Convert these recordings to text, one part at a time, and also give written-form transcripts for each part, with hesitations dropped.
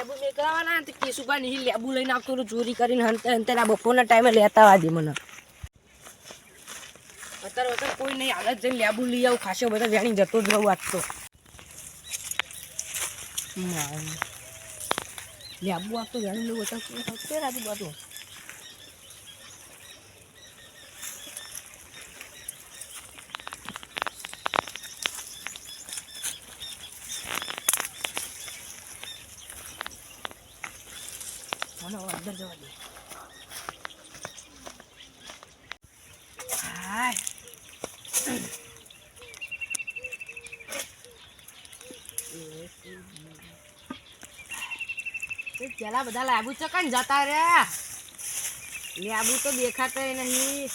લેબુ નીકળવાના તે કેશુબા ની લેબુ લઈને આવતો તો ચોરી કરીને હંતે બપોરના ટાઈમે લેતા આવજે મને અત્યારે કોઈ નહીં હાલત જઈને લેબુ લઈ આવું ખાસો બધા વેણી જતો જ રહું આજ તો લેબુ આપતો વેણી લેવું અત્યારે રાજુ બધું મને અંદર જવા દે પેલા બધા લાબુ ચકન જતા રે લેબુ તો દેખાતા નહીં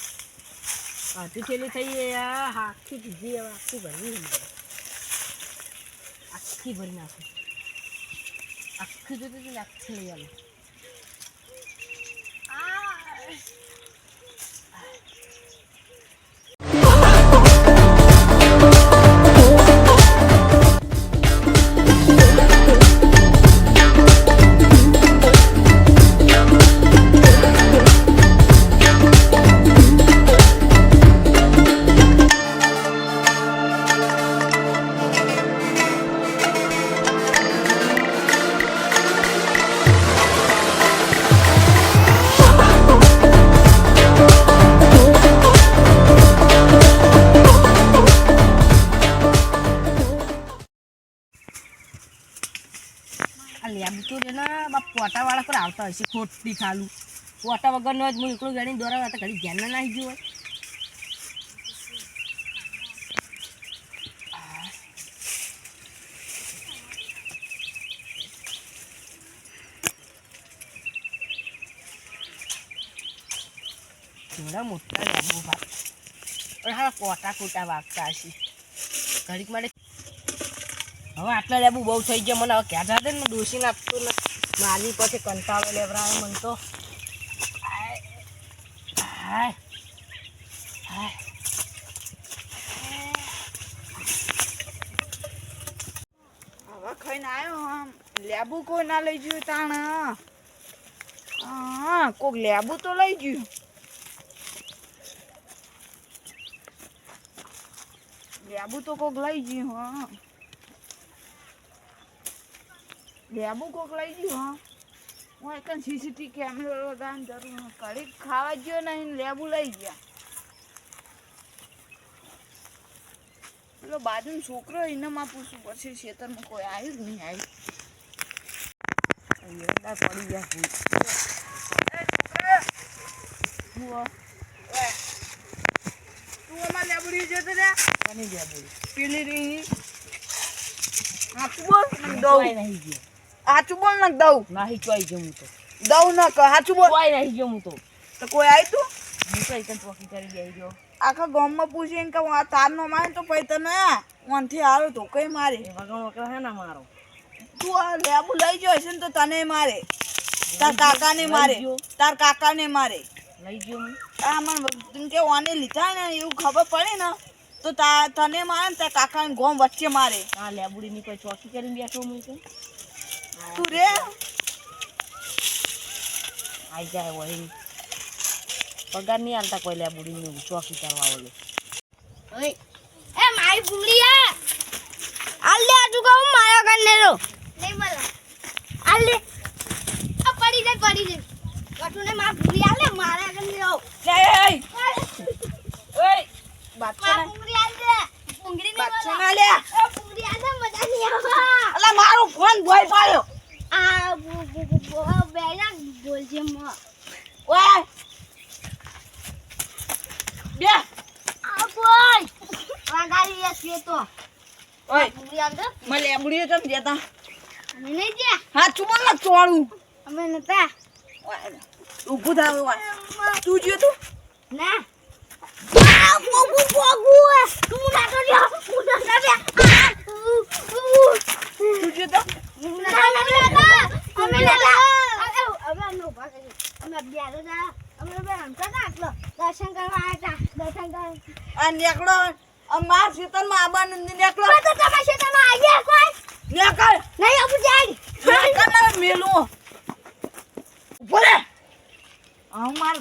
આખી થેલી થઈ આખી કીધી હવે આખી ભરી આખી ભરી નાખું આખી જોતી આખી લઈ આવે લેબુ તો બાપ પોટાવાળા પર આવતા હશે ખોટી ખાલું પોટા વગરનો જ હું એકલું ગાડી દોરાવા હતા ઘડી ધ્યાન ના આવી ગયું હોય થોડા મોટા લેબુ ભાગ પણ હા પોટા ખોટા વાગતા હશે ઘડીક માટે હવે આટલા લેબુ બહુ થઈ ગયા મને હવે ક્યાં જાતે ને ડોસી નાખતું ને મારી પછી કંટાળો લેવરાવે મને તો હવે ખાઈને આવ્યો આમ લેબુ કોઈ ના લઈ ગયું તાણ હા કોક લેબુ તો લઈ ગયું લેબુ તો કોક લઈ ગયું હા લેબુ કોક લઈ ગયું હા હું એક સીસીટીવી કેમેરા લગાવવાની જરૂર ઘડી ખાવા ગયો નહીં લેબુ લઈ ગયા પેલો બાજુનો છોકરો એનામાં પૂછવું પડશે ખેતરમાં કોઈ આવ્યું જ નહીં આવ્યું પડી ગયા તું અમારે લેબડી જતો રે કોની લેબુ પેલી રહી હાચું બોલ દઉં નહીં ગયો હાચું બોલ ને દઉં નાહી ચોઈ ગયો હું તો દઉં ન કર હાચું બોલ કોઈ નહીં ગયો હું તો કોઈ આવ્યું તું હું તો એક ચોકી કરી ગઈ ગયો આખા ગામમાં પૂછીને કે આ તારનો મારે તો પછી તને ઓનથી હારો તો કઈ મારે વગણ વગર હે ના મારો તું આ લેબુ લઈ ગયો હશે ને તો તને મારે તાર કાકાને મારે તાર કાકાને મારે લઈ ગયો હું આ મને કે ઓને લીધા ને એવું ખબર પડે ને તો તને મારે ને તાર કાકાને ગોમ વચ્ચે મારે હા લેબુડીની કોઈ ચોકી કરીને બેઠો હું તો તું રે આઈ જાય વહી પગાર નહીં હાલતા કોઈ લેબુડીની ચોકી કરવા ઓલે ઓય એ મારી ભૂલિયા આલ લે આજુ કહું મારા કરને રો નહીં મળે આલ લે આ પડી જાય કટુને માર ભૂલિયા લે મારા કરને રો ઓય બાદશાહ ભૂલિયા લે ભૂંગળી નહીં બાદશાહ મળે લે એ ભૂલિયા લે મજા નહીં આવે અલા મારો ફોન ભોય પાડ્યો આ બેડા બોલજે મ ઓય બે આ બોય વાગાડી છે તો ઓય ભૂલિયા લે મને લેબડી કેમ દેતા અમે નહીં જે હાચું બોલ ને ચોળું અમે નતા ઊભું થાવ તું જ્યો તું ના આ ગોગુ તું ના કર્યો હું ના કર્યો તું જ્યો તો અમે નો ભાગે અમે બેરો જા અમે બે હંતા આટલો દર્શન કરવા આટા દર્શન કર આ નેકડો અમાર સીતનમાં આબાનું નેકડો તો તમારા ક્ષેત્રમાં આવ્યા કોઈ નેકળ નહીં અબુ જાય નેકળ મેલું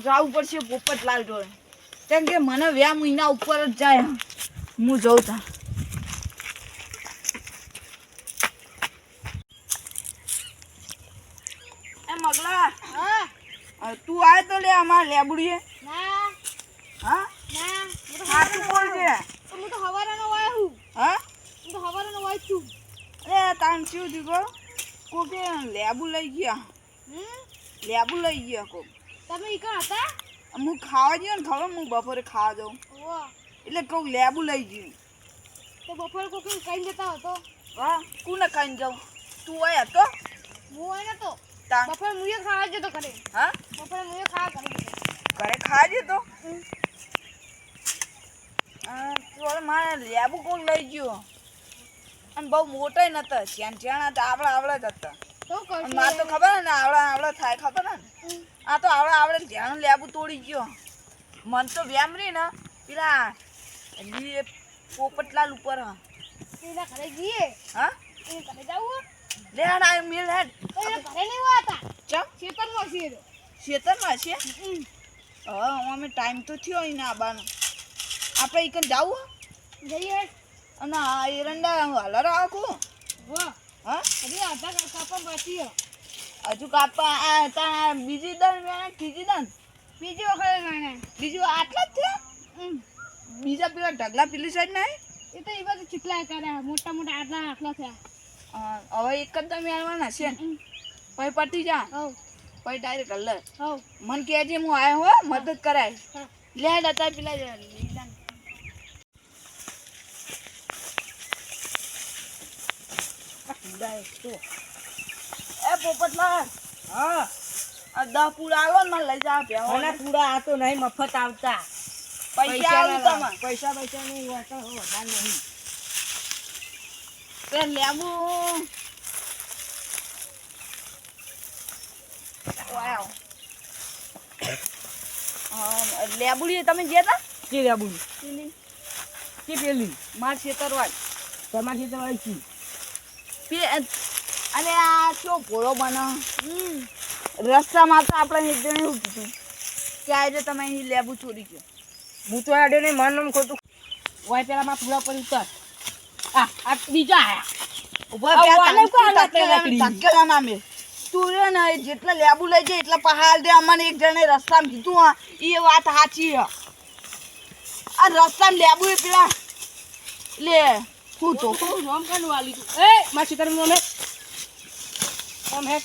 જવું પડશે પોપટલાલ જોડે કેમ કે મને 2 મહિના ઉપર જ જાય હું જઉં તા એ મગલા હા તું આય તો લે અમાર લેબુડીએ ના હા ના સાચું બોલજે હું તો હવારાનો હોય હું હા હું તો હવારાનો હોય છું અરે તાન શું દીકો કોકે લેબુ લઈ ગયા લેબુ લઈ ગયા કોક તમે ઈકા હતા હું ખાવા ગયો ને ખબર હું બપોરે ખાવા જાઉં ઓહ એટલે કોક લેબુ લઈ ગયું તો બપોર કોકને કઈ જતા હતો હા કોને ખાઈને જાઉં તું આય હતો હું હોય ને તો તાન બપોર મુએ ખાવા જતો ઘરે હા બપોરે મુએ ખાવા ઘરે જતો ઘરે ખાવા જતો તો મારે લેબુ કોક લઈ ગયો અને બહુ મોટા નતા જ્યાં હતા આવડા જ હતા તો અને મારે તો ખબર ને આવડા થાય ખબર ને આ તો આવડે ધ્યાન લેબુ તોડી ગયો મન તો વ્યામ રહી ને પેલા પોપટલાલ ઉપર એના ઘરે જઈએ હા એને ઘરે જાવું લે હેડ આ મિલ હેડ તો એના ઘરે નહીં હોતા ચમ ખેતરમાં છે ખેતરમાં છે હા અમે ટાઈમ તો થયો એને આવવાનો આપણે એકન જાવું જઈએ અને આ એરંડા હલર આખું વાહ હા હજી આધા કાપા બાકી હજુ કાપા આ તા બીજી દન ત્રીજી દન બીજી વખત નાના બીજું આટલા જ થયા બીજા પેલા ઢગલા પેલી સાઈડ ના એ તો એ બધું ચીકલા કર્યા મોટા મોટા આટલા આટલા થયા હવે એક જ તમે આવવાના છે પછી પટી જા હવ પછી ડાયરેક્ટ હલ્લર હવ મન કહેજે હું આવ્યો હો મદદ કરાય હા. લે હતા પેલા લીલા એ પોપટલાલ હા આ 10 પૂરા આવો ને મને લઈ જા મને પેલા પૂરા આ તો નહીં મફત આવતા પૈસા આવું તમારે પૈસા નહીં હોતા વધારે નહીં તે લેબુ વાવ લેબુડી તમે ગયા તા કે લેબુ કે પેલી માર ખેતરવાડ તમારી તો આવી અને આ કેવો ભોળો બનો રસ્તામાં તો આપણે એક જણે એવું કીધું કે આજે તમે અહીં લેબુ ચોરી ગયો હું તો આડે નહીં માનમ ખોટું વાય પેલા માં પૂરા પર ઉતર આ બીજા આયા ઉભા આ ત્યાં વાલે કોણ ધકેલા લાકડી? ધકેલા નામે તું રે ને જેટલા લેબુ લઈ જાય એટલા પહાડ દે અમને એક જણે રસ્તામાં કીધું હા એ વાત સાચી હે આ રસ્તામાં લેબુ એ પેલા લે હું તો નામ કાનું વાલી તું એ માર ચિકન મોમે ઓમ હે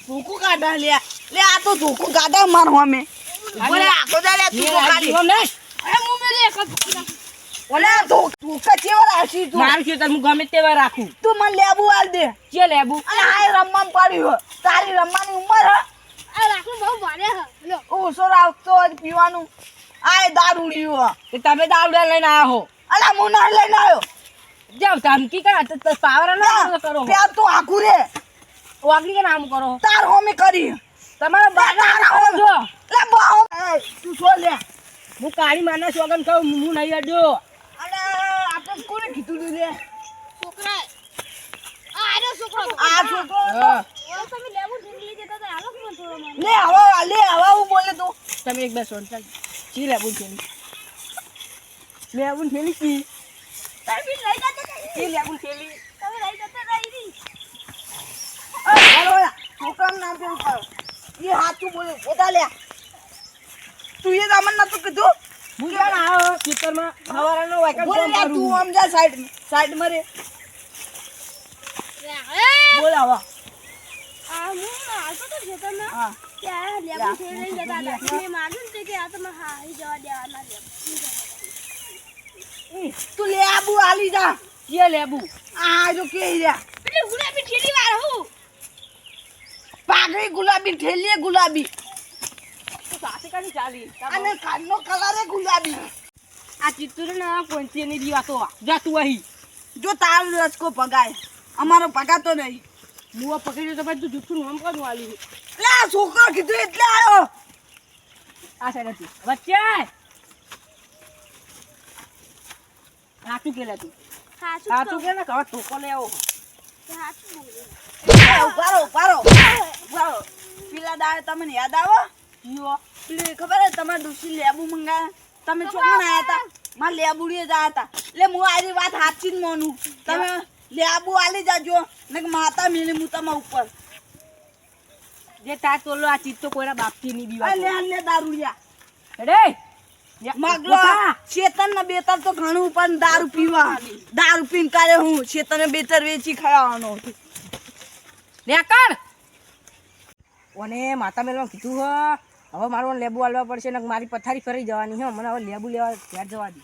ધોકું કાઢા લે લે આ તો ધોકું કાઢા માર હોમે બોલે આખો દા લે તું તો ખાલી ઓમ ને અરે હું મેલે એક ઓલે ધોકા કેવા રાશી તું માર ખેતર હું ગમે તેવા રાખું તું મને લેબુ આલ દે કે લેબુ અને આ રમવામાં પડ્યું તારી રમવાની ઉંમર હે આ રાખું બહુ ભારે હ લો ઓછો રાખતો હોય પીવાનું આ દારૂડિયું કે તમે દાવડા લઈને આયા હો અલા હું ના લઈને આવ્યો જાવ ધમકી કરા તો પાવર ના કરો પ્યાર તો આખું રે વાગડી કે નામ કરો તાર હોમે કરી તમારા બાના કરો જો લે બાઓ તું છો લે હું કાળી માના સોગન કહું હું નહીં અડ્યો અને આપણે કોને કીધું તું લે છોકરા આ આનો છોકરો આ છોકરો હા ઓ તમે લેવું ઢીંગલી જતા તો હાલો કોણ થોડો મને લે આવા હું બોલે તું તમે એક બે સોન ચાલ ચી લેબુ થેલી લેબુ થેલી કી તમે લઈ જતા ચી લેબુ થેલી તમે લઈ જતા રહી છોકરાનું નામ કેવું કરો એ હાથું બોલે પોતા લે તું એ દામન નતું કીધું હું ક્યાં આવો ખેતરમાં હવારાનો વાયકા બોલે લે તું આમ જા સાઈડ માં રે બોલ આવા આ હું હાલતો તો ખેતરમાં હા ત્યાં લેવું છે લઈ જતા હતા મેં માન્યું ને કે આ તો મને હા અહીં જવા દેવાના તું લે આબુ આલી જા કે લેબુ આ જો કે રહ્યા પેલી ગુલાબી ઠેલી વાર હું પાઘડી ગુલાબી ઠેલીએ ગુલાબી તો સાથે કાની ચાલી અને કાનનો કલર એ ગુલાબી આ ચિત્તુર ના કોઈથી ની દીવાતો જા તું અહીં જો તાર લચકો પગાય અમારો પગાતો નહીં મુવા પકડી તો ભાઈ તું જુઠ્ઠું નામ કાનું વાલી લે આ છોકરો કીધું એટલે આવ્યો આ સાઈડ હતી વચ્ચે હાચું કે લે તું હાચું કે ને કવા ટોકો લેવો ઉભારો પેલા દાડે તમને યાદ આવો યો પેલી ખબર હે તમારે ડોશી લેબુ મંગાયા તમે ચોકણ આયા હતા મારે લેબુડીએ જ આયા હતા એટલે હું આજે વાત સાચી જ માનું તમે લેબુ આલી જાજો ને માતા મેલી હું તમારા ઉપર જે તાર તોલો આ ચીજ તો કોઈના બાપથી નહીં આ બીવા લે દારૂડિયા રે મગલો શેતન ને બેતર તો ઘણું પણ દારૂ પીવા દારૂ પીને કાલે હું શેતન ને બેતર વેચી ખાવાનો નેકર ઓને માતા મેલમાં કીધું હવે મારું લેબુ આલવા પડશે ને મારી પથારી ફરી જવાની હે મને હવે લેબુ લેવા ઘેર જવા દે